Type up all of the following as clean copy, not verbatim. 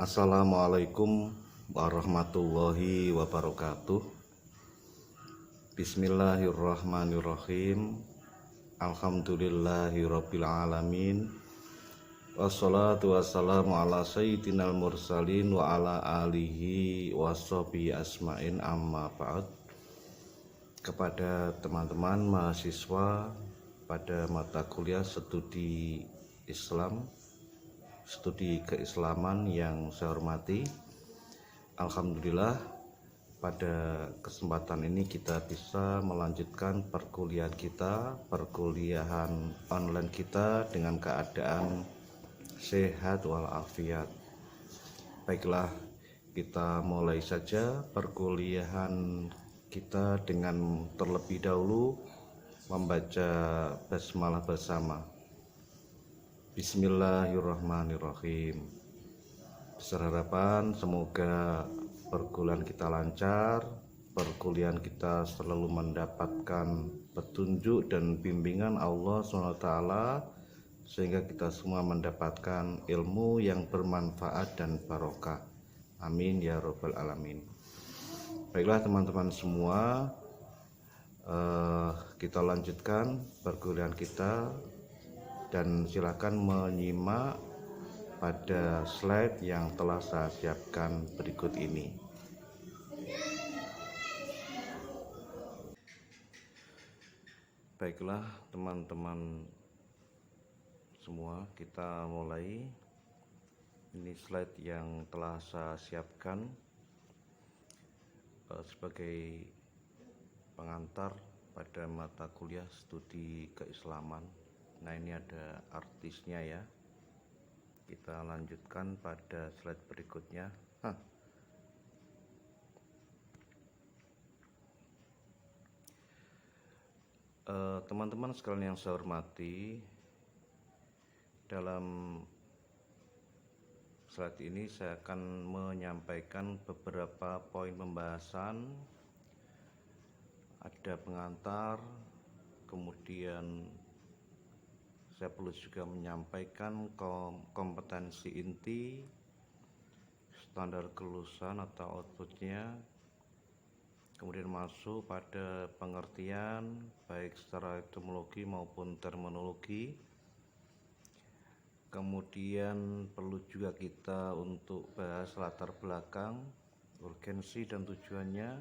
Assalamualaikum warahmatullahi wabarakatuh. Bismillahirrahmanirrahim. Alhamdulillahirabbil alamin. Wassalatu wassalamu ala sayyidinal mursalin wa ala alihi washabihi asmain, amma ba'd. Kepada teman-teman mahasiswa pada mata kuliah studi Islam, studi keislaman yang saya hormati, alhamdulillah pada kesempatan ini kita bisa melanjutkan perkuliahan online kita dengan keadaan sehat walafiat. Baiklah, kita mulai saja perkuliahan kita dengan terlebih dahulu membaca basmalah bersama. Bismillahirrahmanirrahim. Besar harapan semoga perkuliahan kita lancar, perkuliahan kita selalu mendapatkan petunjuk dan bimbingan Allah SWT, sehingga kita semua mendapatkan ilmu yang bermanfaat dan barokah. Amin ya robbal alamin. Baiklah teman-teman semua, kita lanjutkan perkuliahan kita. Dan silakan menyimak pada slide yang telah saya siapkan berikut ini. Baiklah teman-teman semua, kita mulai. Ini slide yang telah saya siapkan sebagai pengantar pada mata kuliah studi keislaman. Nah, ini ada artisnya ya. Kita lanjutkan pada slide berikutnya. Teman-teman sekalian yang saya hormati, dalam slide ini saya akan menyampaikan beberapa poin pembahasan. Ada pengantar, kemudian saya perlu juga menyampaikan kompetensi inti, standar kelulusan atau outputnya, kemudian masuk pada pengertian baik secara etimologi maupun terminologi. Kemudian perlu juga kita untuk bahas latar belakang, urgensi dan tujuannya.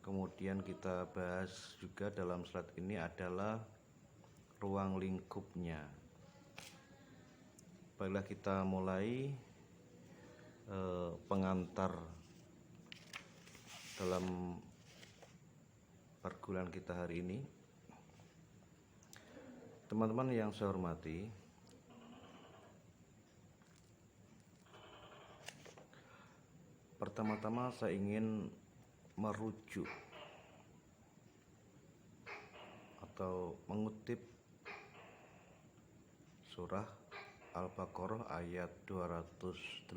Kemudian kita bahas juga dalam slide ini adalah ruang lingkupnya. Baiklah, kita mulai pengantar dalam perkuliahan kita hari ini. Teman-teman yang saya hormati, pertama-tama saya ingin merujuk atau mengutip surah Al-Baqarah ayat 208,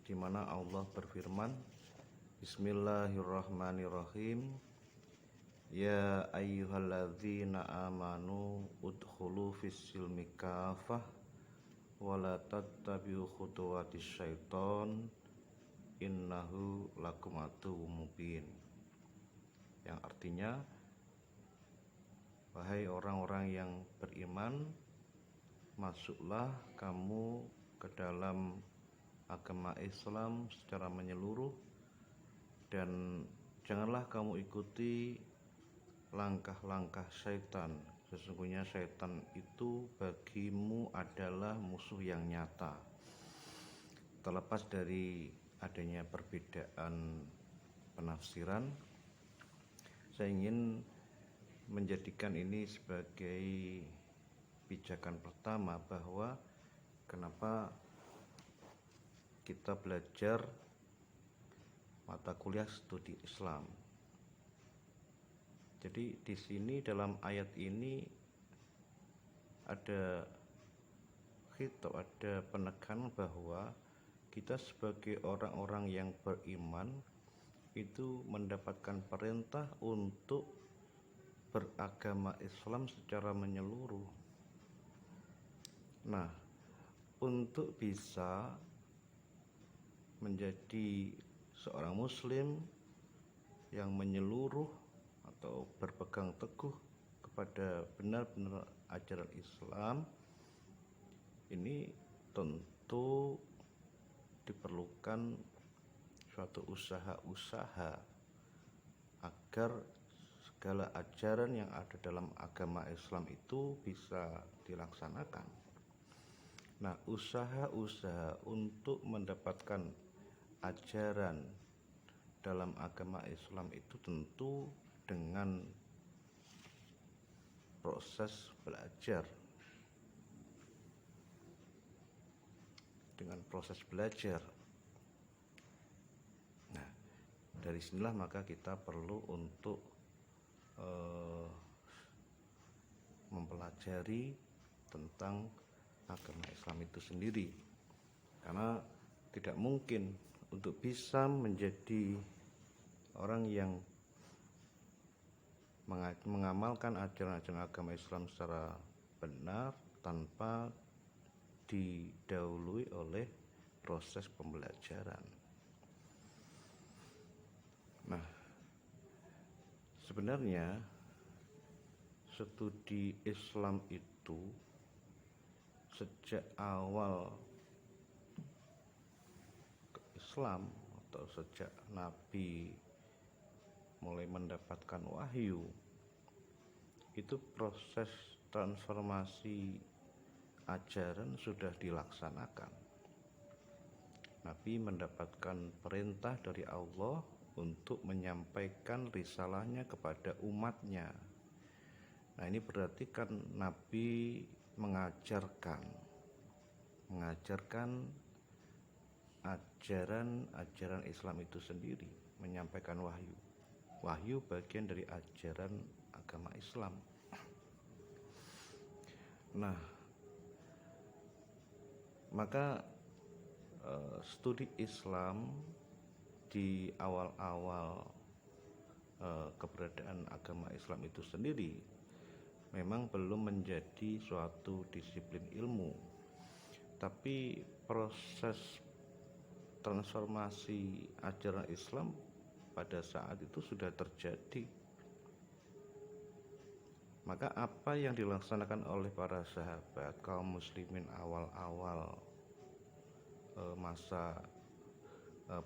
di mana Allah berfirman, Bismillahirrahmanirrahim. Ya ayyuhalladzina amanu udkhulu fis-silmi kafah wa la tattabi'u khutuwatis syaiton innahu lakum aduwwum mubin. Yang artinya, wahai orang-orang yang beriman, masuklah kamu ke dalam agama Islam secara menyeluruh dan janganlah kamu ikuti langkah-langkah syaitan. Sesungguhnya syaitan itu bagimu adalah musuh yang nyata. Terlepas dari adanya perbedaan penafsiran, saya ingin menjadikan ini sebagai pijakan pertama bahwa kenapa kita belajar mata kuliah studi Islam. Jadi di sini dalam ayat ini ada khitab, ada penekanan bahwa kita sebagai orang-orang yang beriman itu mendapatkan perintah untuk beragama Islam secara menyeluruh. Nah, untuk bisa menjadi seorang muslim yang menyeluruh atau berpegang teguh kepada benar-benar ajaran Islam, ini tentu diperlukan suatu usaha-usaha agar segala ajaran yang ada dalam agama Islam itu bisa dilaksanakan. Nah, usaha-usaha untuk mendapatkan ajaran dalam agama Islam itu tentu dengan proses belajar. Nah, dari sinilah maka kita perlu untuk mempelajari tentang agama Islam itu sendiri, karena tidak mungkin untuk bisa menjadi orang yang mengamalkan ajaran-ajaran agama Islam secara benar tanpa didahului oleh proses pembelajaran. Nah, sebenarnya studi Islam itu sejak awal Islam atau sejak Nabi mulai mendapatkan wahyu, itu proses transformasi ajaran sudah dilaksanakan. Nabi mendapatkan perintah dari Allah untuk menyampaikan risalahnya kepada umatnya. Nah, ini berarti kan Nabi mengajarkan ajaran Islam itu sendiri, menyampaikan wahyu bagian dari ajaran agama Islam. Nah, maka studi Islam di awal-awal keberadaan agama Islam itu sendiri memang belum menjadi suatu disiplin ilmu, tapi proses transformasi ajaran Islam pada saat itu sudah terjadi. Maka apa yang dilaksanakan oleh para sahabat kaum muslimin awal-awal masa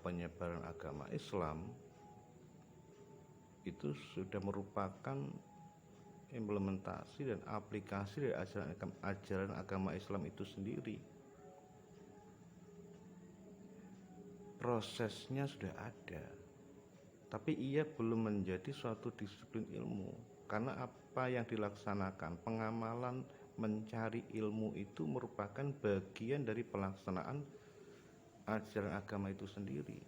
penyebaran agama Islam itu sudah merupakan implementasi dan aplikasi dari ajaran agama Islam itu sendiri. Prosesnya sudah ada, tapi ia belum menjadi suatu disiplin ilmu, karena apa yang dilaksanakan, pengamalan mencari ilmu itu merupakan bagian dari pelaksanaan ajaran agama itu sendiri.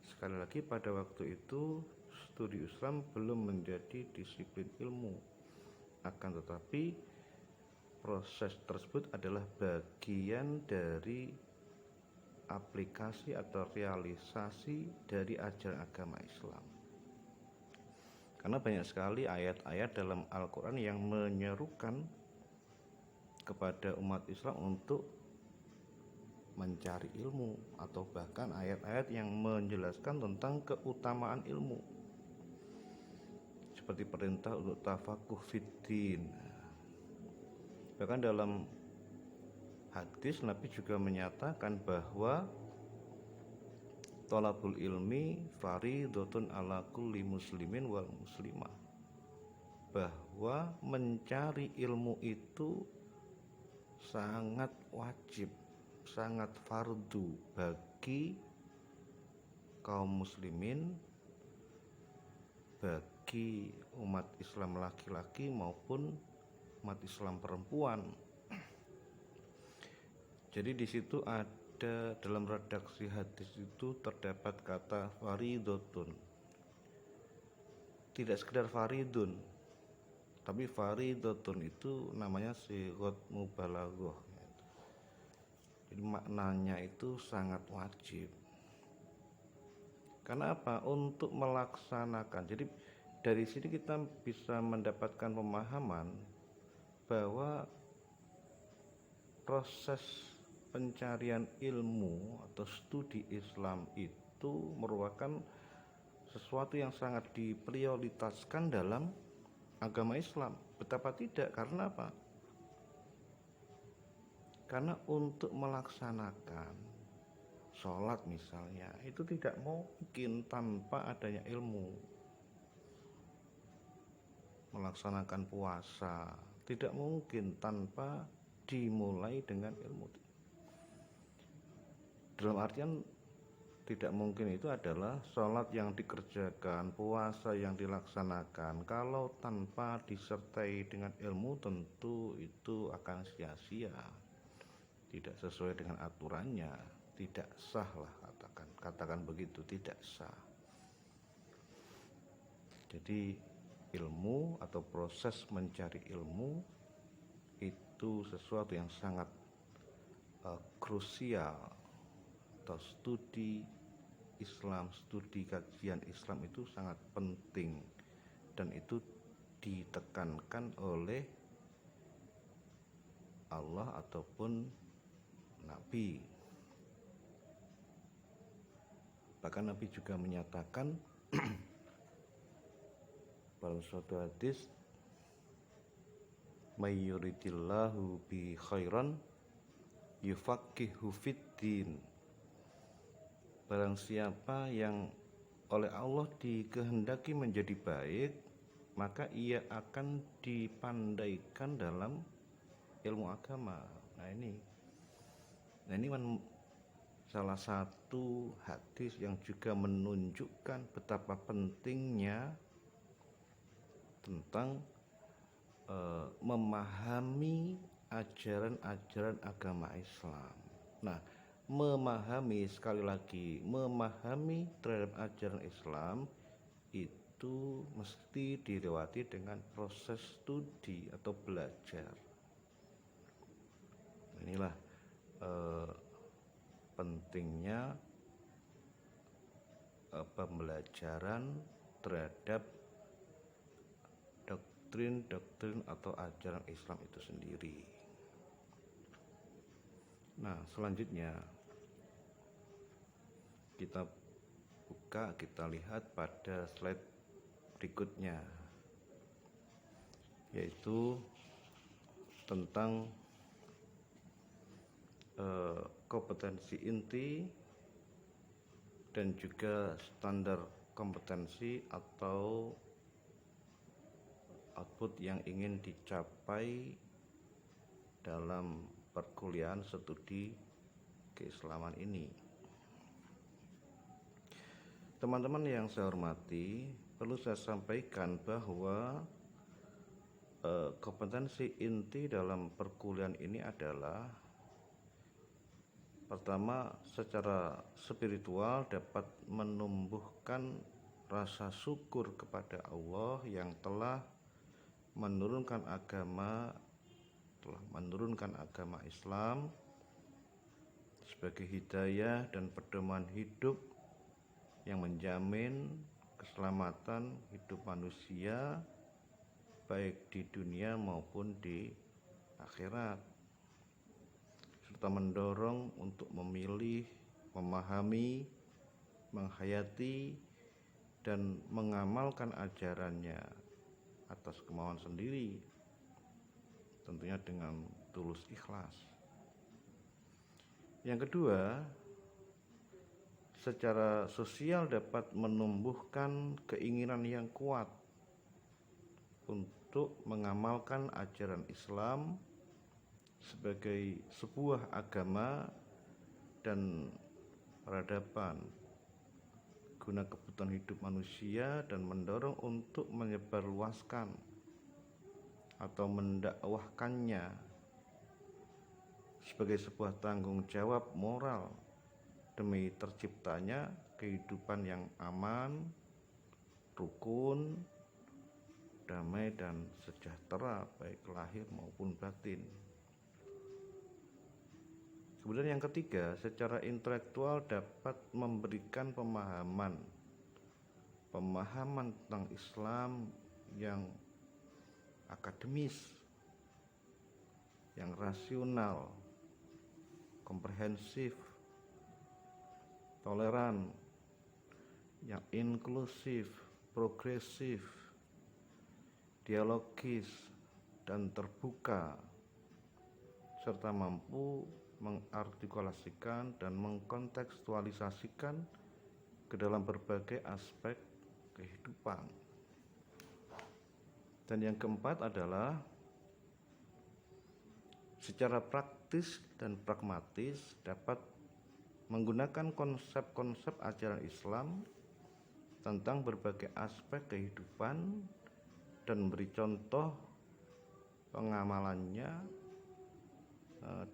Sekali lagi, pada waktu itu studi Islam belum menjadi disiplin ilmu, akan tetapi proses tersebut adalah bagian dari aplikasi atau realisasi dari ajaran agama Islam. Karena banyak sekali ayat-ayat dalam Al-Quran yang menyerukan kepada umat Islam untuk mencari ilmu, atau bahkan ayat-ayat yang menjelaskan tentang keutamaan ilmu, seperti perintah untuk tafakuh fiddin. Bahkan dalam hadis Nabi juga menyatakan bahwa thalabul ilmi faridhatun ala kulli muslimin wal muslimah, bahwa mencari ilmu itu sangat wajib, sangat fardu bagi kaum muslimin, bagi umat Islam laki-laki maupun umat Islam perempuan. Jadi di situ ada, dalam redaksi hadis itu terdapat kata faridotun. Tidak sekedar faridun, tapi faridotun itu namanya sighah mubalaghah. Jadi maknanya itu sangat wajib. Karena apa? Untuk melaksanakan. Jadi dari sini kita bisa mendapatkan pemahaman bahwa proses pencarian ilmu atau studi Islam itu merupakan sesuatu yang sangat diprioritaskan dalam agama Islam. Betapa tidak, karena apa? Karena untuk melaksanakan sholat misalnya, itu tidak mungkin tanpa adanya ilmu. Melaksanakan puasa tidak mungkin tanpa dimulai dengan ilmu. Dalam artian tidak mungkin itu adalah sholat yang dikerjakan, puasa yang dilaksanakan, kalau tanpa disertai dengan ilmu tentu itu akan sia-sia, tidak sesuai dengan aturannya, tidak sah lah, katakan begitu, tidak sah. Jadi ilmu atau proses mencari ilmu itu sesuatu yang sangat krusial, atau studi Islam, studi kajian Islam itu sangat penting, dan itu ditekankan oleh Allah ataupun Nabi. Bahkan Nabi juga menyatakan dalam suatu hadis, may yuridillahu bi khairan yufaqihu fiddin. Barang siapa yang oleh Allah dikehendaki menjadi baik, maka ia akan dipandaikan dalam ilmu agama. Nah ini salah satu hadis yang juga menunjukkan betapa pentingnya tentang memahami ajaran-ajaran agama Islam. Nah, sekali lagi, memahami terhadap ajaran Islam itu mesti dilewati dengan proses studi atau belajar. Inilah pentingnya pembelajaran terhadap doktrin atau ajaran Islam itu sendiri. Nah, selanjutnya kita buka, kita lihat pada slide berikutnya, yaitu tentang kompetensi inti dan juga standar kompetensi atau output yang ingin dicapai dalam perkuliahan studi keislaman ini. Teman-teman yang saya hormati, perlu saya sampaikan bahwa kompetensi inti dalam perkuliahan ini adalah, pertama, secara spiritual dapat menumbuhkan rasa syukur kepada Allah yang telah menurunkan agama Islam sebagai hidayah dan pedoman hidup yang menjamin keselamatan hidup manusia baik di dunia maupun di akhirat, serta mendorong untuk memilih, memahami, menghayati, dan mengamalkan ajarannya atas kemauan sendiri, tentunya dengan tulus ikhlas. Yang kedua, secara sosial dapat menumbuhkan keinginan yang kuat untuk mengamalkan ajaran Islam sebagai sebuah agama dan peradaban guna kebutuhan hidup manusia, dan mendorong untuk menyebarluaskan atau mendakwahkannya sebagai sebuah tanggung jawab moral demi terciptanya kehidupan yang aman, rukun, damai, dan sejahtera baik lahir maupun batin. Kemudian yang ketiga, secara intelektual dapat memberikan pemahaman tentang Islam yang akademis, yang rasional, komprehensif, toleran, yang inklusif, progresif, dialogis, dan terbuka, serta mampu mengartikulasikan dan mengkontekstualisasikan ke dalam berbagai aspek kehidupan. Dan yang keempat adalah secara praktis dan pragmatis dapat menggunakan konsep-konsep ajaran Islam tentang berbagai aspek kehidupan dan memberi contoh pengamalannya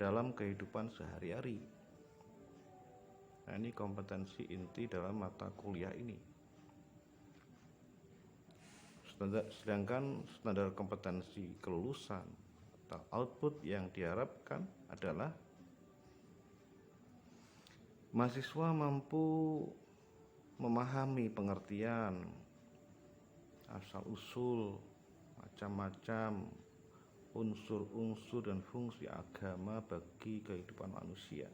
dalam kehidupan sehari-hari. Nah, ini kompetensi inti dalam mata kuliah ini. Sedangkan standar kompetensi kelulusan atau output yang diharapkan adalah mahasiswa mampu memahami pengertian, asal-usul, macam-macam unsur-unsur dan fungsi agama bagi kehidupan manusia.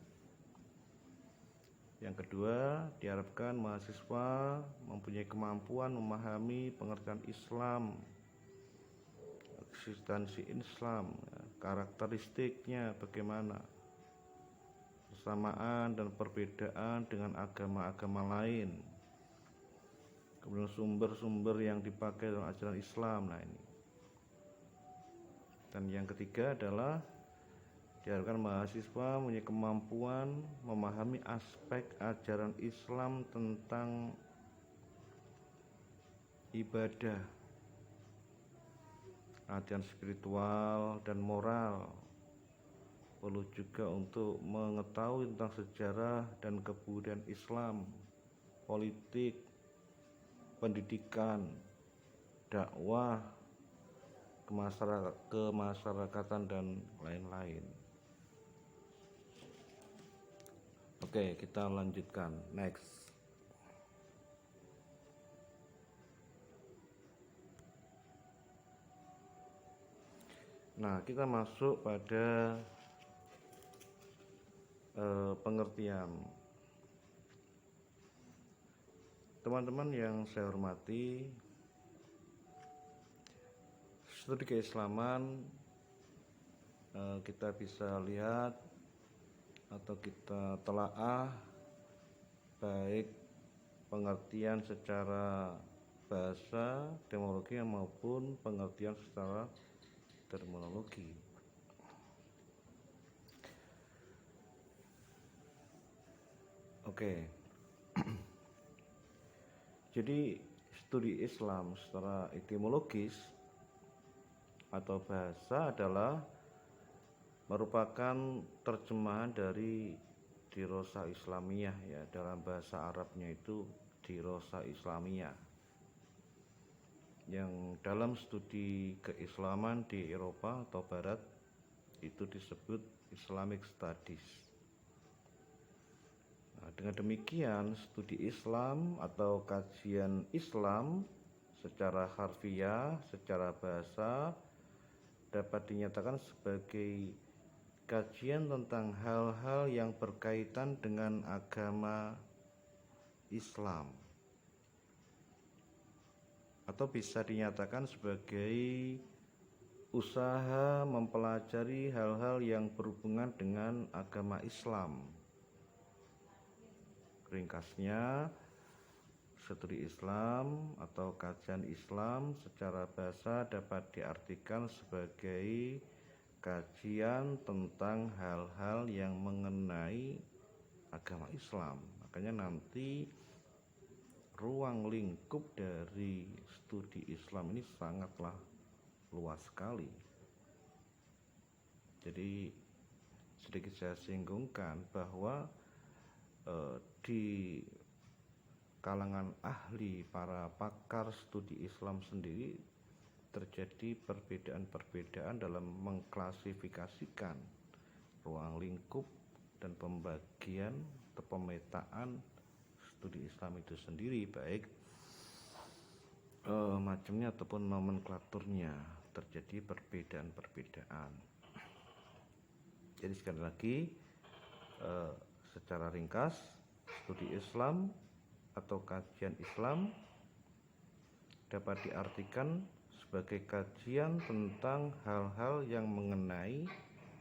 Yang kedua, diharapkan mahasiswa mempunyai kemampuan memahami pengertian Islam, eksistensi Islam, karakteristiknya bagaimana, persamaan dan perbedaan dengan agama-agama lain, kemudian sumber-sumber yang dipakai dalam ajaran Islam. Nah, ini. Dan yang ketiga adalah diharapkan mahasiswa mempunyai kemampuan memahami aspek ajaran Islam tentang ibadah, latihan spiritual dan moral. Perlu juga untuk mengetahui tentang sejarah dan kebudayaan Islam, politik, pendidikan, dakwah, kemasyarakatan, dan lain-lain. Oke, kita lanjutkan. Next. Nah, kita masuk pada pengertian. Teman-teman yang saya hormati, studi keislaman kita bisa lihat atau kita telaah baik pengertian secara bahasa, etimologi maupun pengertian secara terminologi. Oke. Jadi studi Islam secara etimologis atau bahasa adalah merupakan terjemahan dari dirasa Islamiyah, ya, dalam bahasa Arabnya itu dirasa Islamiyah, yang dalam studi keislaman di Eropa atau Barat itu disebut Islamic Studies. Nah, dengan demikian studi Islam atau kajian Islam secara harfiah, secara bahasa dapat dinyatakan sebagai kajian tentang hal-hal yang berkaitan dengan agama Islam, atau bisa dinyatakan sebagai usaha mempelajari hal-hal yang berhubungan dengan agama Islam. Ringkasnya, studi Islam atau kajian Islam secara bahasa dapat diartikan sebagai kajian tentang hal-hal yang mengenai agama Islam. Makanya nanti ruang lingkup dari studi Islam ini sangatlah luas sekali. Jadi sedikit saya singgungkan bahwa di kalangan ahli, para pakar studi Islam sendiri terjadi perbedaan-perbedaan dalam mengklasifikasikan ruang lingkup dan pembagian atau pemetaan studi Islam itu sendiri, baik macamnya ataupun nomenklaturnya, terjadi perbedaan-perbedaan. Jadi sekali lagi, secara ringkas, studi Islam atau kajian Islam dapat diartikan sebagai kajian tentang hal-hal yang mengenai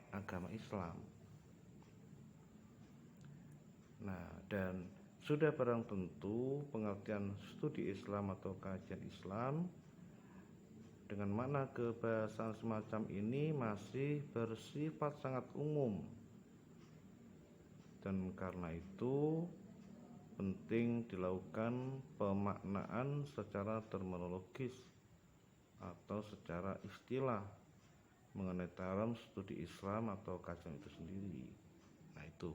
agama Islam. Nah, dan sudah barang tentu pengertian studi Islam atau kajian Islam dengan makna kebahasaan semacam ini masih bersifat sangat umum, dan karena itu penting dilakukan pemaknaan secara terminologis atau secara istilah mengenai term studi Islam atau kajian itu sendiri. Nah itu,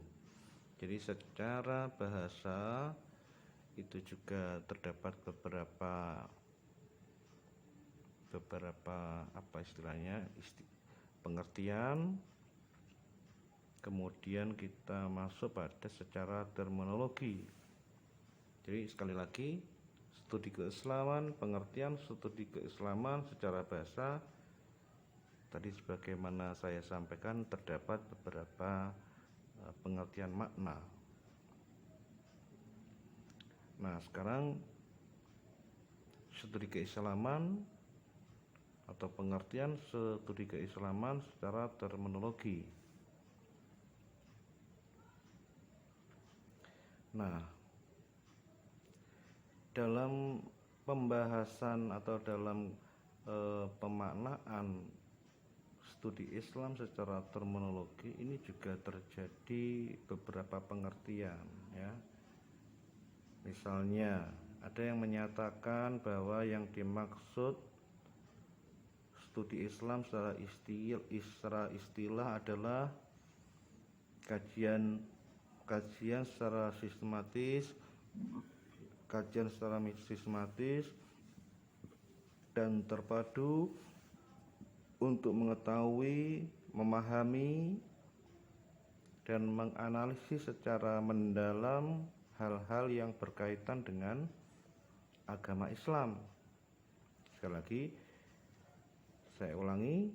jadi secara bahasa itu juga terdapat beberapa apa istilahnya, pengertian. Kemudian kita masuk pada secara terminologi. Jadi sekali lagi, studi keislaman, pengertian studi keislaman secara bahasa tadi sebagaimana saya sampaikan terdapat beberapa pengertian makna. Nah, sekarang studi keislaman atau pengertian studi keislaman secara terminologi. Nah, dalam pembahasan atau dalam pemaknaan studi Islam secara terminologi ini juga terjadi beberapa pengertian, ya. Misalnya ada yang menyatakan bahwa yang dimaksud studi Islam secara istilah adalah kajian secara sistematis, dan terpadu untuk mengetahui, memahami, dan menganalisis secara mendalam hal-hal yang berkaitan dengan agama Islam. Sekali lagi saya ulangi,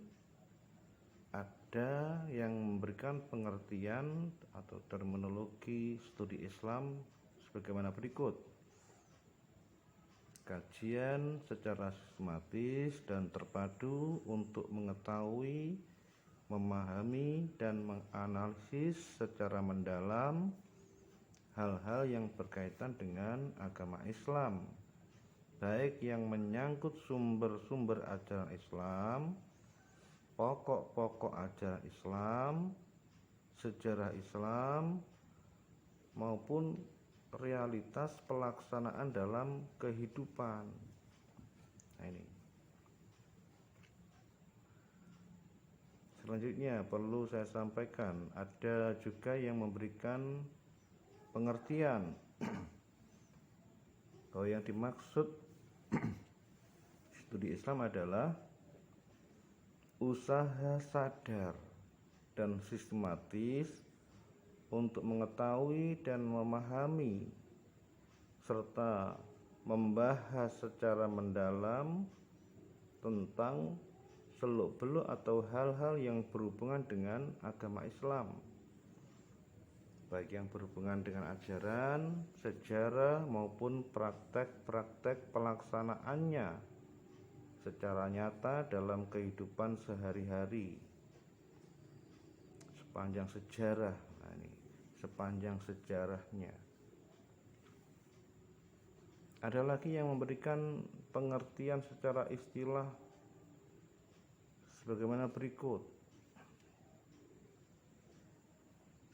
ada yang memberikan pengertian atau terminologi studi Islam sebagaimana berikut: kajian secara sistematis dan terpadu untuk mengetahui, memahami, dan menganalisis secara mendalam hal-hal yang berkaitan dengan agama Islam, baik yang menyangkut sumber-sumber ajaran Islam, pokok-pokok ajaran Islam, sejarah Islam, maupun realitas pelaksanaan dalam kehidupan. Nah, ini selanjutnya perlu saya sampaikan, ada juga yang memberikan pengertian bahwa yang dimaksud studi Islam adalah usaha sadar dan sistematis untuk mengetahui dan memahami serta membahas secara mendalam tentang seluk-beluk atau hal-hal yang berhubungan dengan agama Islam, baik yang berhubungan dengan ajaran, sejarah, maupun praktek-praktek pelaksanaannya secara nyata dalam kehidupan sehari-hari sepanjang sejarah. Nah, ini sepanjang sejarahnya. Ada lagi yang memberikan pengertian secara istilah sebagaimana berikut: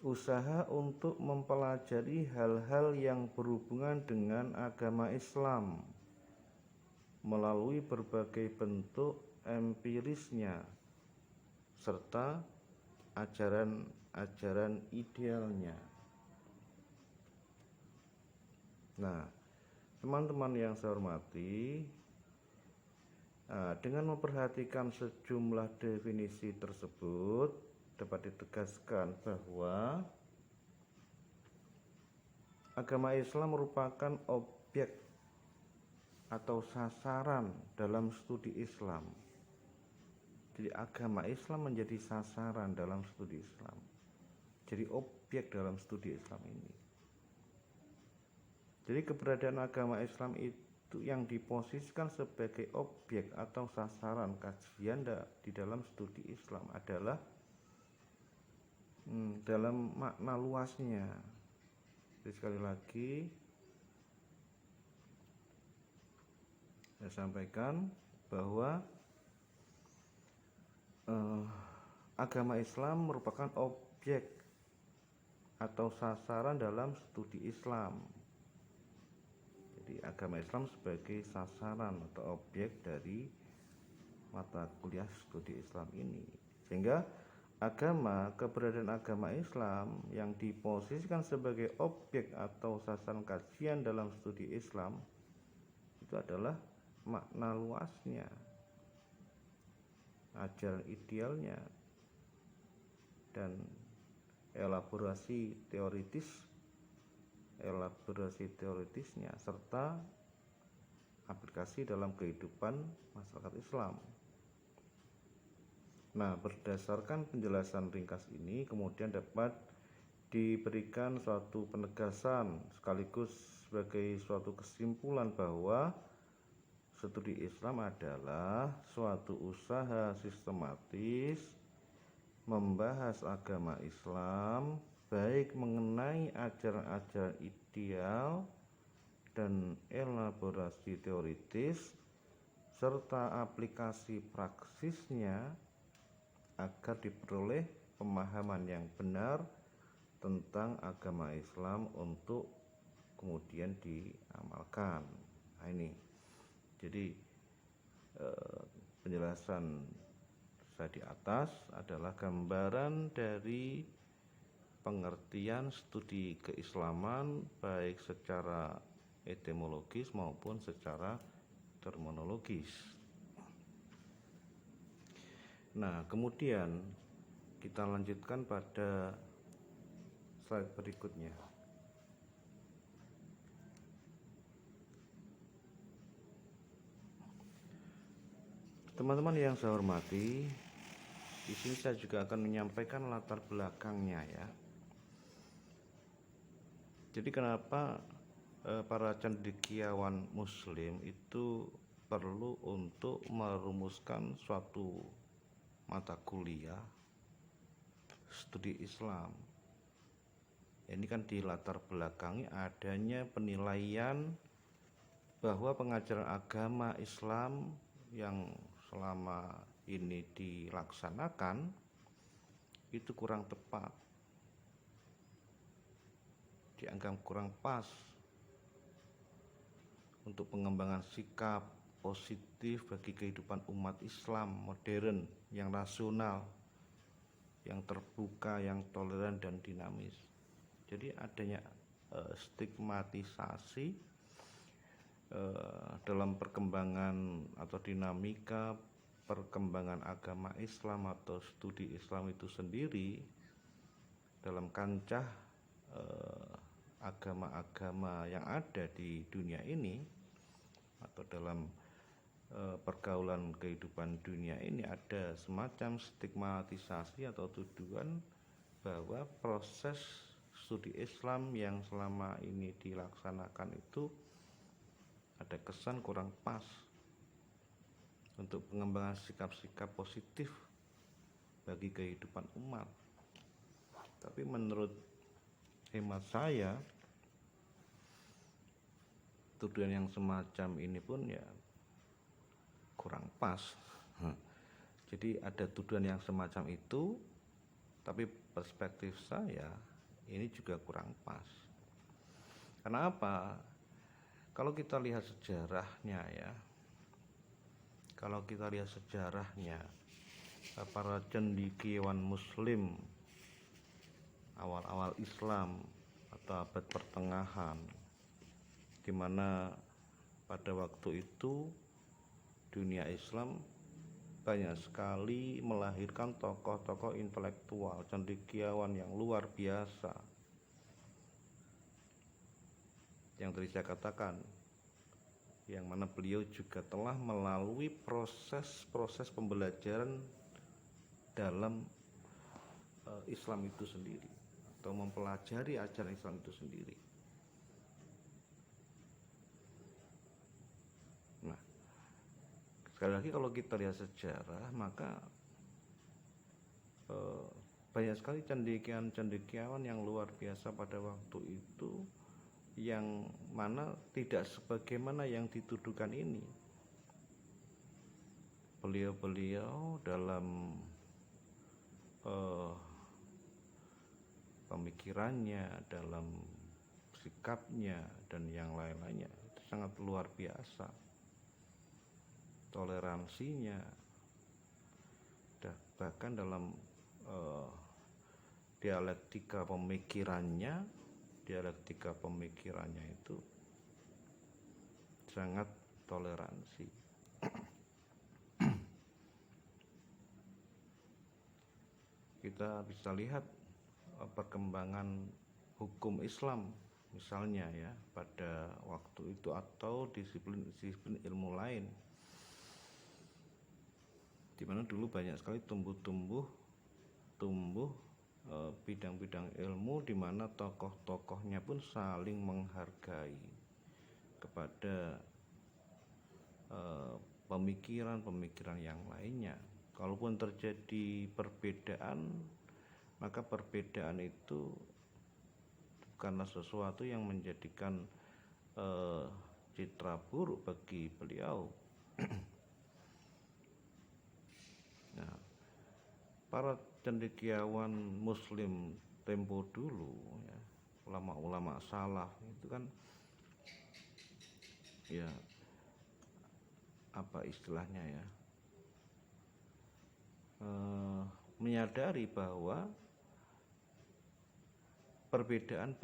usaha untuk mempelajari hal-hal yang berhubungan dengan agama Islam melalui berbagai bentuk empirisnya serta ajaran idealnya. Nah, teman-teman yang saya hormati, dengan memperhatikan sejumlah definisi tersebut dapat ditegaskan bahwa agama Islam merupakan objek atau sasaran dalam studi Islam. Jadi agama Islam menjadi sasaran dalam studi Islam. jadi objek dalam studi Islam ini. Jadi keberadaan agama Islam itu yang diposisikan sebagai objek atau sasaran kajian di dalam studi Islam adalah dalam makna luasnya. Jadi sekali lagi saya sampaikan bahwa agama Islam merupakan objek atau sasaran dalam studi Islam. Jadi agama Islam sebagai sasaran atau objek dari mata kuliah studi Islam ini. Sehingga keberadaan agama Islam yang diposisikan sebagai objek atau sasaran kajian dalam studi Islam itu adalah makna luasnya, ajaran idealnya, dan elaborasi teoritisnya serta aplikasi dalam kehidupan masyarakat Islam. Nah, berdasarkan penjelasan ringkas ini kemudian dapat diberikan suatu penegasan sekaligus sebagai suatu kesimpulan bahwa studi Islam adalah suatu usaha sistematis membahas agama Islam, baik mengenai ajaran-ajaran ideal dan elaborasi teoritis serta aplikasi praksisnya agar diperoleh pemahaman yang benar tentang agama Islam untuk kemudian diamalkan. Nah, ini jadi penjelasan saya di atas adalah gambaran dari pengertian studi keislaman baik secara etimologis maupun secara terminologis. Nah, kemudian kita lanjutkan pada slide berikutnya. Teman-teman yang saya hormati, di sini saya juga akan menyampaikan latar belakangnya ya. Jadi kenapa para cendekiawan Muslim itu perlu untuk merumuskan suatu mata kuliah studi Islam. Ini kan di latar belakangi adanya penilaian bahwa pengajaran agama Islam yang selama ini dilaksanakan itu kurang tepat, dianggap kurang pas untuk pengembangan sikap positif bagi kehidupan umat Islam modern yang rasional, yang terbuka, yang toleran dan dinamis. Jadi adanya stigmatisasi dalam perkembangan atau dinamika perkembangan agama Islam atau studi Islam itu sendiri dalam kancah agama-agama yang ada di dunia ini atau dalam pergaulan kehidupan dunia ini ada semacam stigmatisasi atau tuduhan bahwa proses studi Islam yang selama ini dilaksanakan itu ada kesan kurang pas untuk pengembangan sikap-sikap positif bagi kehidupan umat. Tapi menurut hemat saya, tuduhan yang semacam ini pun ya kurang pas. Jadi ada tuduhan yang semacam itu, tapi perspektif saya ini juga kurang pas. Karena apa? Kalau kita lihat sejarahnya ya, para cendekiawan Muslim awal-awal Islam atau abad pertengahan, di mana pada waktu itu dunia Islam banyak sekali melahirkan tokoh-tokoh intelektual cendekiawan yang luar biasa. Yang tadi saya katakan, yang mana beliau juga telah melalui proses pembelajaran dalam Islam itu sendiri. atau mempelajari ajaran Islam itu sendiri. Nah, sekali lagi kalau kita lihat sejarah, maka banyak sekali cendekiawan yang luar biasa pada waktu itu, yang mana tidak sebagaimana yang dituduhkan ini. Beliau-beliau dalam pemikirannya, dalam sikapnya, dan yang lain-lainnya itu sangat luar biasa. Toleransinya, bahkan dalam dialektika pemikirannya itu sangat toleransi. Kita bisa lihat perkembangan hukum Islam misalnya ya pada waktu itu, atau disiplin ilmu lain, di mana dulu banyak sekali tumbuh bidang-bidang ilmu di mana tokoh-tokohnya pun saling menghargai kepada pemikiran yang lainnya. Kalaupun terjadi perbedaan, maka perbedaan itu bukanlah sesuatu yang menjadikan citra buruk bagi beliau. Nah, para cendekiawan Muslim tempo dulu, ya, ulama-ulama salaf itu kan, ya apa istilahnya ya, menyadari bahwa perbedaan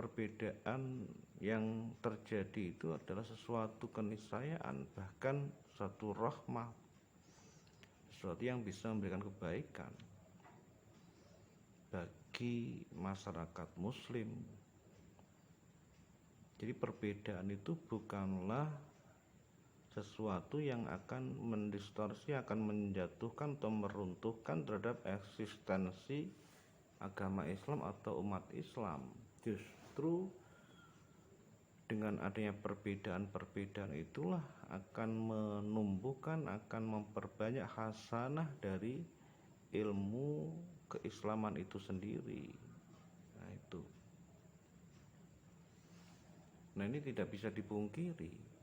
yang terjadi itu adalah sesuatu keniscayaan, bahkan satu rahmah, sesuatu yang bisa memberikan kebaikan bagi masyarakat Muslim. Jadi perbedaan itu bukanlah sesuatu yang akan mendistorsi, akan menjatuhkan atau meruntuhkan terhadap eksistensi agama Islam atau umat Islam. Justru dengan adanya perbedaan-perbedaan itulah akan menumbuhkan, akan memperbanyak hasanah dari ilmu keislaman itu sendiri. Nah itu. Nah ini tidak bisa dipungkiri.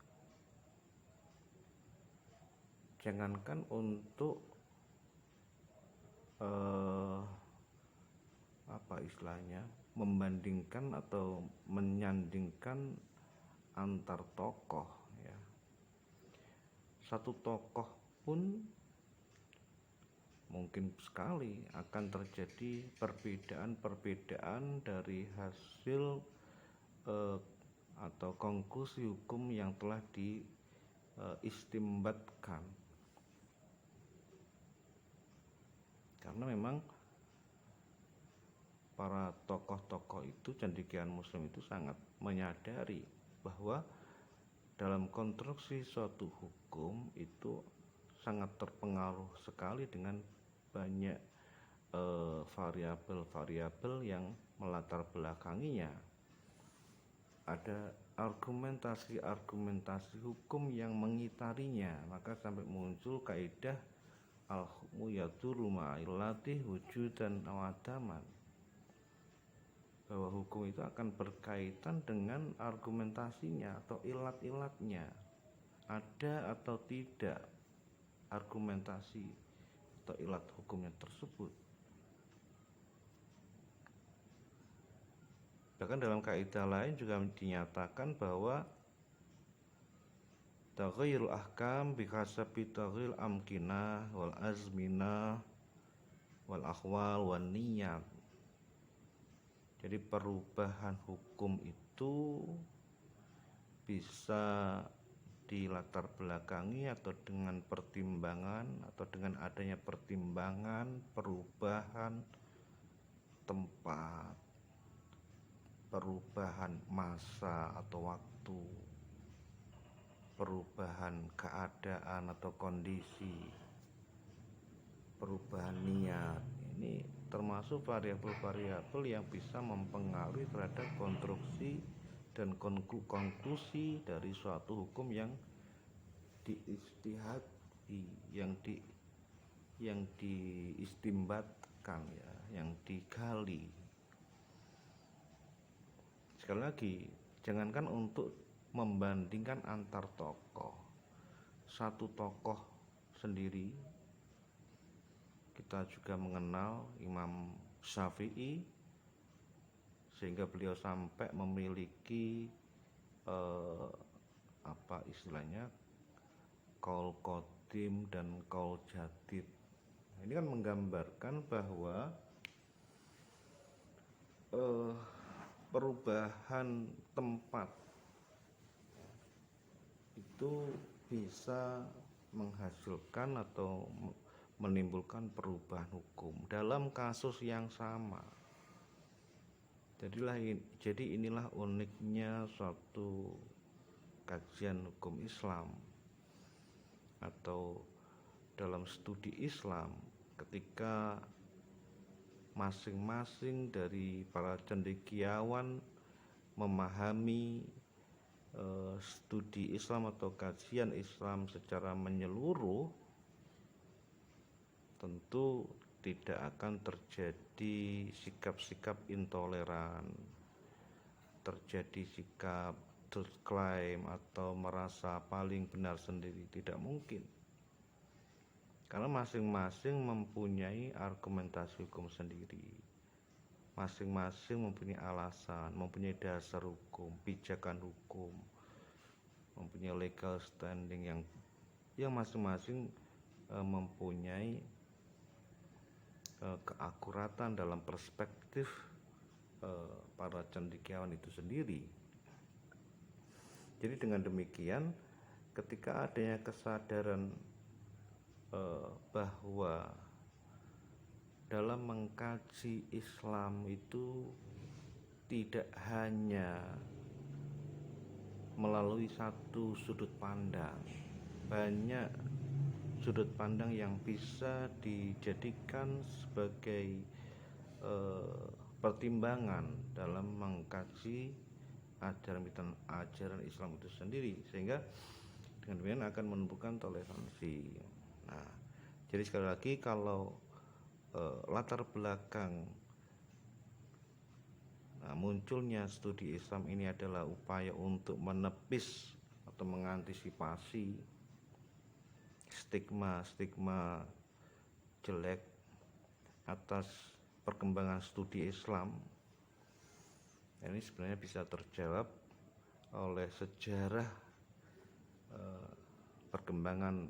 Jangankan untuk membandingkan atau menyandingkan antar tokoh ya. Satu tokoh pun mungkin sekali akan terjadi perbedaan dari hasil atau konklusi hukum yang telah diistimbatkan. Karena memang para tokoh-tokoh itu, cendekiawan Muslim itu sangat menyadari bahwa dalam konstruksi suatu hukum itu sangat terpengaruh sekali dengan banyak variabel-variabel yang melatar belakanginya. Ada argumentasi hukum yang mengitarinya, maka sampai muncul kaidah al-hukmu yaduru ma'illatih wujudan aw adaman, bahwa hukum itu akan berkaitan dengan argumentasinya atau ilat-ilatnya, ada atau tidak argumentasi atau ilat hukumnya tersebut. Bahkan dalam kaidah lain juga dinyatakan bahwa taghayyurul ahkam bihasabi taghayyuril amkinah wal azminah wal ahwal wan niyat. Jadi perubahan hukum itu bisa dilatar belakangi atau dengan pertimbangan, atau dengan adanya pertimbangan perubahan tempat, perubahan masa atau waktu, perubahan keadaan atau kondisi, perubahan niat. Ini termasuk variabel-variabel yang bisa mempengaruhi terhadap konstruksi dan konklusi dari suatu hukum yang diistihadi, yang diistimbatkan, ya, yang digali. Sekali lagi, jangankan untuk membandingkan antar tokoh, satu tokoh sendiri. Kita juga mengenal Imam Syafi'i, sehingga beliau sampai memiliki apa istilahnya, qaul qadim dan qaul jadid. Ini kan menggambarkan bahwa perubahan tempat itu bisa menghasilkan atau menimbulkan perubahan hukum dalam kasus yang sama. Jadi inilah uniknya suatu kajian hukum Islam atau dalam studi Islam, ketika masing-masing dari para cendekiawan memahami studi Islam atau kajian Islam secara menyeluruh, tentu tidak akan terjadi sikap-sikap intoleran, terjadi sikap klaim atau merasa paling benar sendiri. Tidak mungkin, karena masing-masing mempunyai argumentasi hukum sendiri, masing-masing mempunyai alasan, mempunyai dasar hukum, pijakan hukum, mempunyai legal standing yang masing-masing mempunyai keakuratan dalam perspektif para cendekiawan itu sendiri. Jadi dengan demikian, ketika adanya kesadaran bahwa dalam mengkaji Islam itu tidak hanya melalui satu sudut pandang, banyak sudut pandang yang bisa dijadikan sebagai pertimbangan dalam mengkaji ajaran Islam itu sendiri, sehingga dengan demikian akan menumbuhkan toleransi. Nah, jadi sekali lagi, kalau latar belakang munculnya studi Islam ini adalah upaya untuk menepis atau mengantisipasi stigma jelek atas perkembangan studi Islam, ini sebenarnya bisa terjawab oleh sejarah perkembangan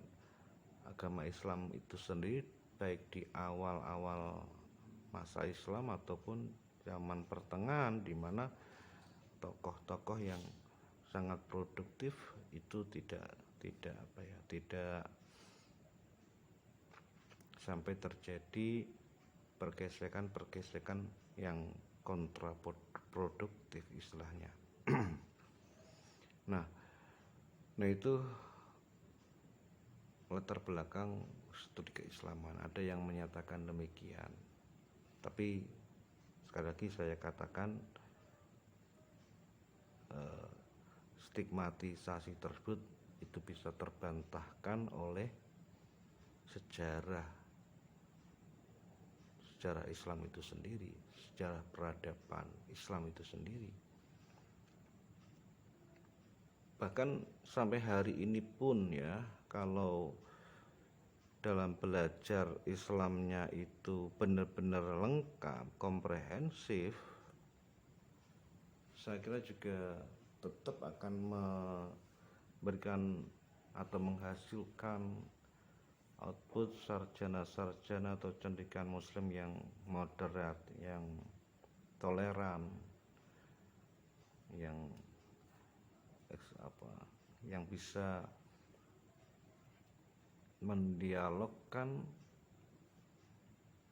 agama Islam itu sendiri, baik di awal-awal masa Islam ataupun zaman pertengahan, di mana tokoh-tokoh yang sangat produktif itu tidak sampai terjadi pergesekan yang kontraproduktif istilahnya. Nah itu latar belakang studi keislaman. Ada yang menyatakan demikian, tapi sekali lagi saya katakan, stigmatisasi tersebut itu bisa terbantahkan oleh sejarah Islam itu sendiri, sejarah peradaban Islam itu sendiri. Bahkan sampai hari ini pun, ya, kalau dalam belajar Islamnya itu benar-benar lengkap, komprehensif, saya kira juga tetap akan memberikan atau menghasilkan output sarjana-sarjana atau cendekiawan muslim yang moderat, yang toleran, yang bisa mendialogkan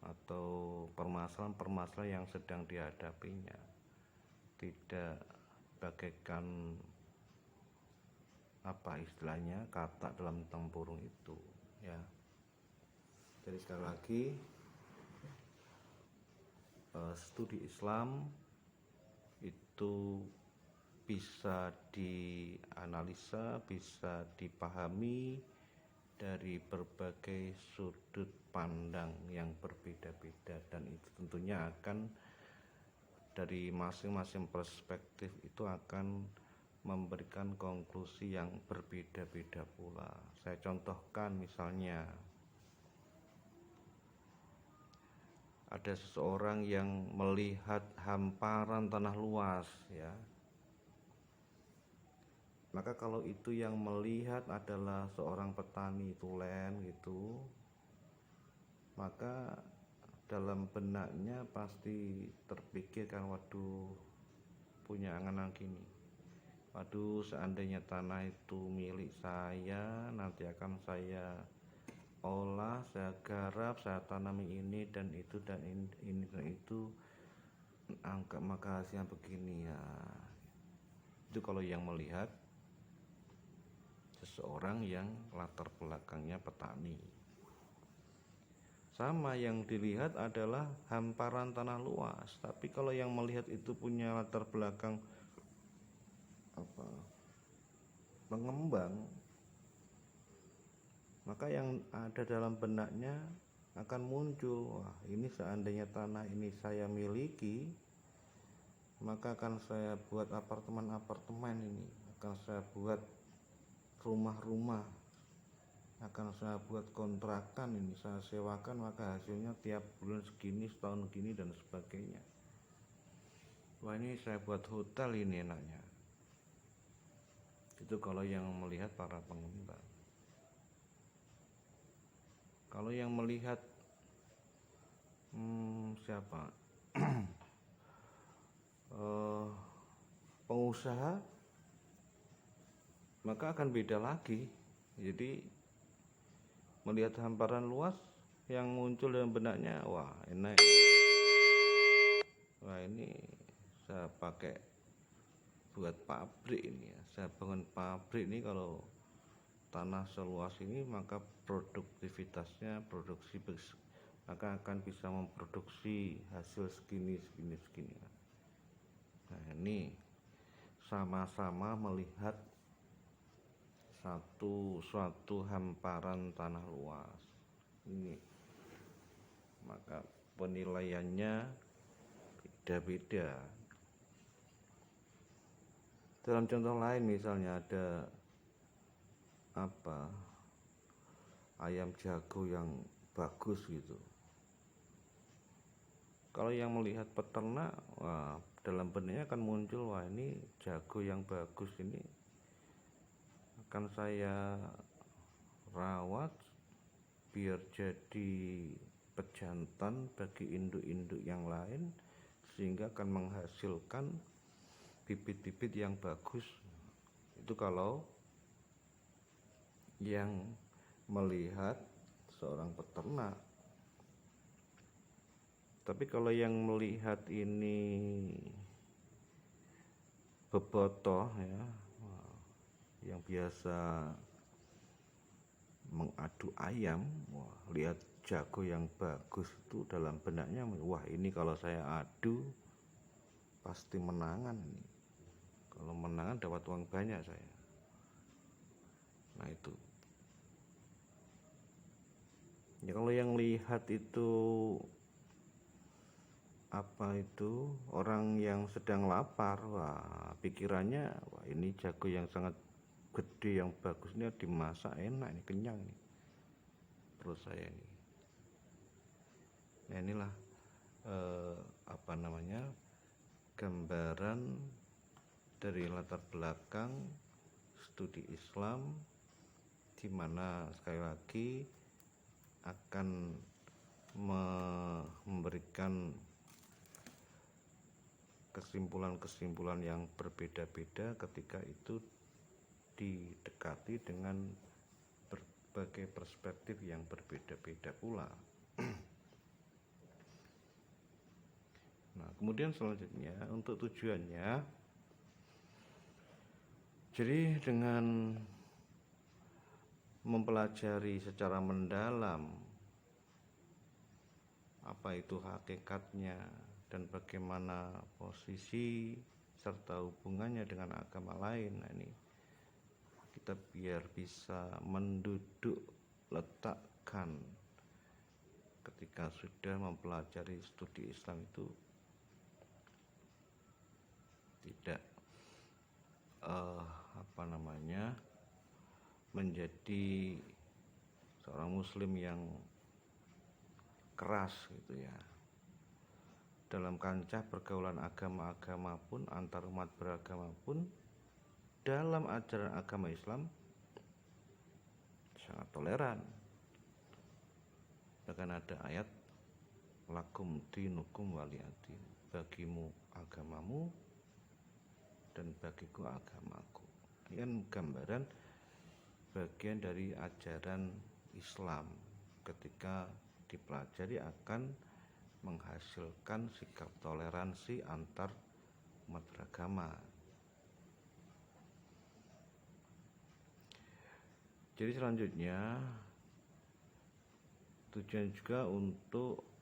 atau permasalahan-permasalahan yang sedang dihadapinya, tidak bagaikan kata dalam tempurung itu, ya. Jadi sekali lagi, studi Islam itu bisa dianalisa, bisa dipahami dari berbagai sudut pandang yang berbeda-beda, dan itu tentunya akan dari masing-masing perspektif itu akan memberikan konklusi yang berbeda-beda pula. Saya contohkan, misalnya ada seseorang yang melihat hamparan tanah luas, ya. Maka kalau itu yang melihat adalah seorang petani tulen gitu, maka dalam benaknya pasti terpikirkan, waduh, punya angan-angan gini, waduh, seandainya tanah itu milik saya, nanti akan saya olah, saya garap, saya tanami ini dan itu dan ini dan itu, maka hasilnya begini ya. Itu kalau yang melihat seseorang yang latar belakangnya petani. Sama, yang dilihat adalah hamparan tanah luas, tapi kalau yang melihat itu punya latar belakang pengembang, maka yang ada dalam benaknya akan muncul, wah, ini seandainya tanah ini saya miliki, maka akan saya buat apartemen-apartemen, ini akan saya buat rumah-rumah, akan saya buat kontrakan, ini saya sewakan, maka hasilnya tiap bulan segini, setahun gini dan sebagainya. Wah, ini saya buat hotel, ini enaknya. Itu kalau yang melihat para pengembang. Kalau yang melihat siapa pengusaha, maka akan beda lagi. Jadi melihat hamparan luas, yang muncul dalam benaknya, wah, enak, wah, ini saya pakai buat pabrik ini ya, saya bangun pabrik ini. Kalau tanah seluas ini, maka produktivitasnya, maka akan bisa memproduksi hasil segini. Nah, ini sama-sama melihat suatu hamparan tanah luas ini, maka penilaiannya beda-beda. Dalam contoh lain, misalnya ada ayam jago yang bagus gitu. Kalau yang melihat peternak, wah, dalam benaknya akan muncul, wah, ini jago yang bagus, ini akan saya rawat biar jadi pejantan bagi induk-induk yang lain, sehingga akan menghasilkan bibit-bibit yang bagus. Itu kalau yang melihat seorang peternak. Tapi kalau yang melihat ini bebotoh, ya, yang biasa mengadu ayam, wah, lihat jago yang bagus itu dalam benaknya, wah, ini kalau saya adu pasti menangan ini. Kalau menangan dapat uang banyak saya. Nah, itu ya, kalau yang lihat itu orang yang sedang lapar, wah, pikirannya, wah, ini jago yang sangat gede yang bagus, ini dimasak enak, ini kenyang nih perut saya ini. Nah, inilah gambaran dari latar belakang studi Islam, di mana sekali lagi akan memberikan kesimpulan-kesimpulan yang berbeda-beda ketika itu didekati dengan berbagai perspektif yang berbeda-beda pula. Nah, kemudian selanjutnya untuk tujuannya, jadi dengan mempelajari secara mendalam apa itu hakikatnya dan bagaimana posisi serta hubungannya dengan agama lain. Nah, ini kita biar bisa menduduk letakkan ketika sudah mempelajari studi Islam itu tidak menjadi seorang muslim yang keras gitu ya. Dalam kancah pergaulan agama-agama pun, antar umat beragama pun, dalam ajaran agama Islam sangat toleran. Bahkan ada ayat lakum dinukum waliyadin, bagimu agamamu dan bagiku agamaku. Ini kan gambaran bagian dari ajaran Islam, ketika dipelajari akan menghasilkan sikap toleransi antar umat beragama. Jadi selanjutnya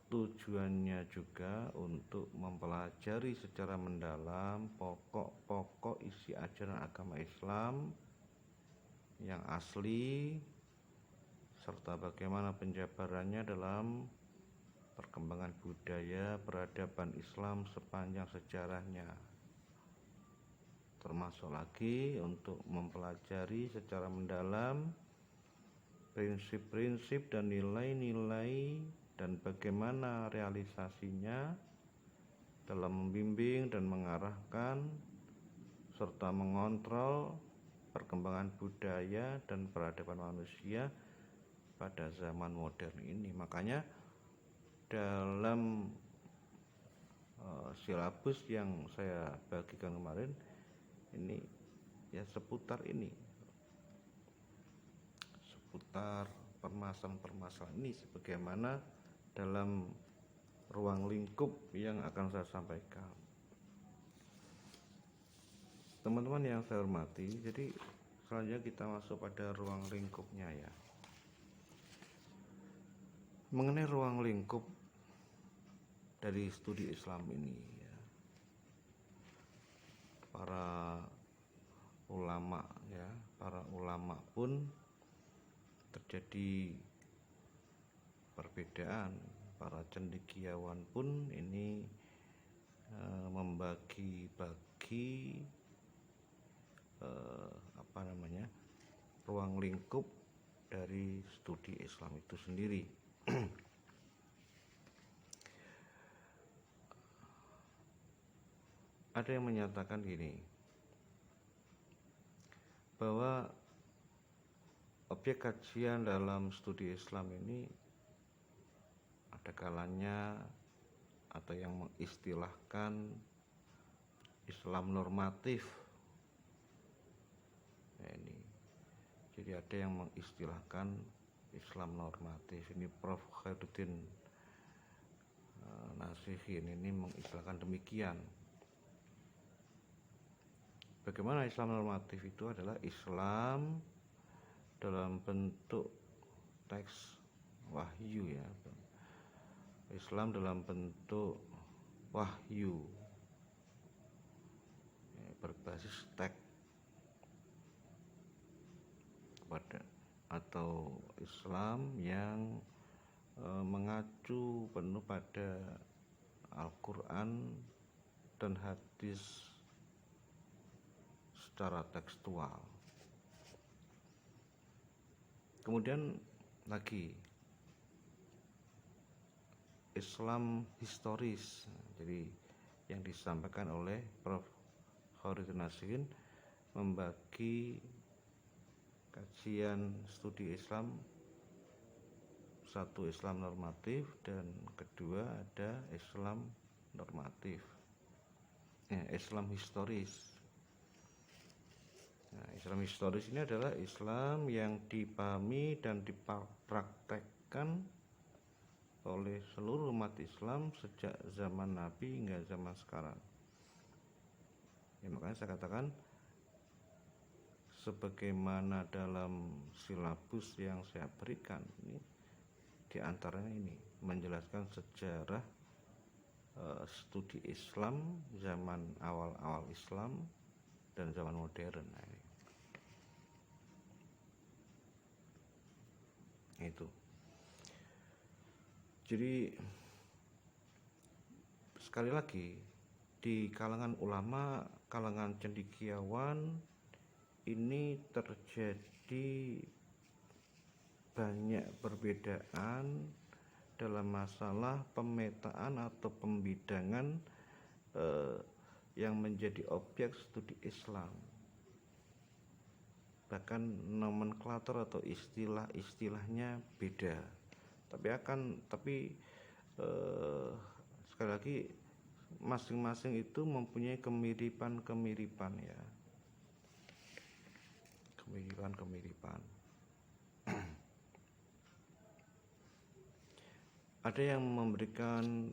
tujuannya juga untuk mempelajari secara mendalam pokok-pokok isi ajaran agama Islam yang asli, serta bagaimana penjabarannya dalam perkembangan budaya peradaban Islam sepanjang sejarahnya. Termasuk lagi untuk mempelajari secara mendalam prinsip-prinsip dan nilai-nilai dan bagaimana realisasinya dalam membimbing dan mengarahkan serta mengontrol perkembangan budaya dan peradaban manusia pada zaman modern ini. Makanya dalam silabus yang saya bagikan kemarin ini ya seputar permasalahan-permasalahan ini, sebagaimana dalam ruang lingkup yang akan saya sampaikan. Teman-teman yang saya hormati, jadi selanjutnya kita masuk pada ruang lingkupnya ya. Mengenai ruang lingkup dari studi Islam ini ya, para ulama pun terjadi perbedaan. Para cendekiawan pun ini membagi-bagi ruang lingkup dari studi Islam itu sendiri. Ada yang menyatakan gini, bahwa objek kajian dalam studi Islam ini ada kalanya atau yang mengistilahkan Islam normatif. Nah, ini jadi ada yang mengistilahkan Islam normatif. Ini Prof. Khairuddin Nasihin ini mengistilahkan demikian. Bagaimana Islam normatif itu adalah Islam dalam bentuk teks wahyu ya. Islam dalam bentuk wahyu ya, berbasis teks atau Islam yang mengacu penuh pada Al-Quran dan hadis secara tekstual. Kemudian lagi Islam historis. Jadi yang disampaikan oleh Prof. Khairuddin Nasihin membagi kajian studi Islam, satu Islam normatif dan kedua ada Islam normatif, Islam historis. Nah, Islam historis ini adalah Islam yang dipahami dan dipraktekkan oleh seluruh umat Islam sejak zaman Nabi hingga zaman sekarang. Ya, makanya saya katakan sebagaimana dalam silabus yang saya berikan ini, diantaranya ini menjelaskan sejarah studi Islam zaman awal-awal Islam dan zaman modern. Nah, itu. Jadi sekali lagi, di kalangan ulama, kalangan cendekiawan ini terjadi banyak perbedaan dalam masalah pemetaan atau pembidangan yang menjadi objek studi Islam. Bahkan nomenklatur atau istilah-istilahnya beda. Tapi sekali lagi masing-masing itu mempunyai kemiripan ya. Kemiripan. Ada yang memberikan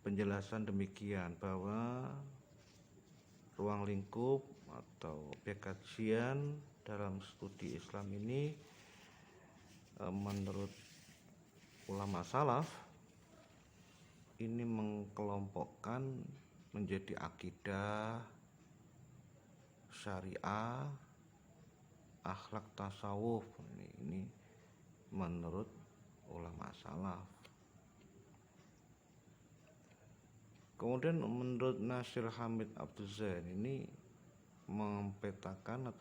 penjelasan demikian bahwa ruang lingkup atau objek kajian dalam studi Islam ini menurut ulama salaf ini mengkelompokkan menjadi akidah, syariah, akhlak, tasawuf. Ini menurut ulama salaf. Kemudian menurut Nasir Hamid Abdul Zain ini memetakan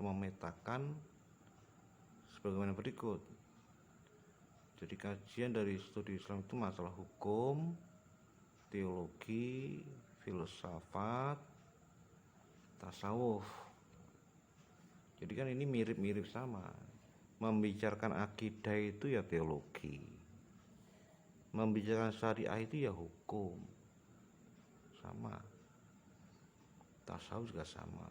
sebagaimana berikut. Jadi kajian dari studi Islam itu masalah hukum, teologi, filsafat, tasawuf. Jadi kan ini mirip-mirip sama. Membicarakan akidah itu ya teologi, membicarakan syariah itu ya hukum, sama. Tasawuf juga sama.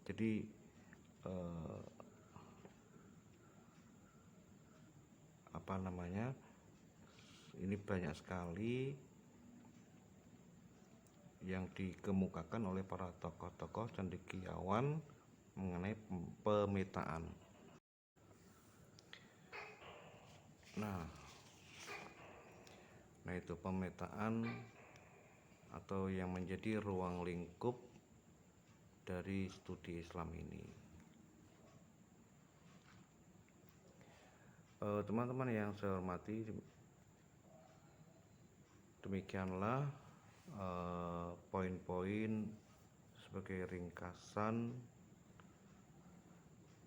Jadi ini banyak sekali yang dikemukakan oleh para tokoh-tokoh cendekiawan mengenai pemetaan. Nah itu pemetaan atau yang menjadi ruang lingkup dari studi Islam ini. Teman-teman yang saya hormati, demikianlah poin-poin sebagai ringkasan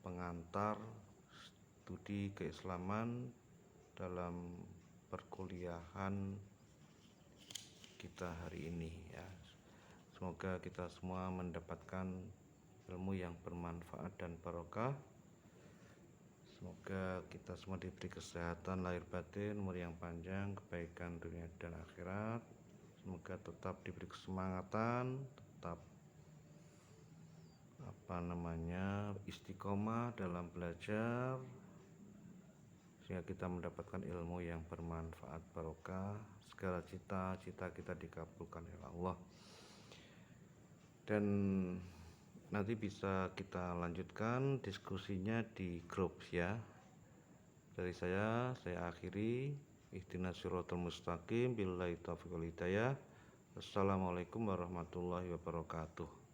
pengantar studi keislaman dalam perkuliahan kita hari ini ya. Semoga kita semua mendapatkan ilmu yang bermanfaat dan barokah. Semoga kita semua diberi kesehatan lahir batin, umur yang panjang, kebaikan dunia dan akhirat. Semoga tetap diberi kesemangatan, tetap istiqomah dalam belajar, sehingga kita mendapatkan ilmu yang bermanfaat barokah. Segala cita-cita kita dikabulkan oleh Allah. Dan nanti bisa kita lanjutkan diskusinya di grup ya. Dari saya akhiri. Ihdinas siratal mustaqim, billahi taufiq wal hidayah. Assalamualaikum warahmatullahi wabarakatuh.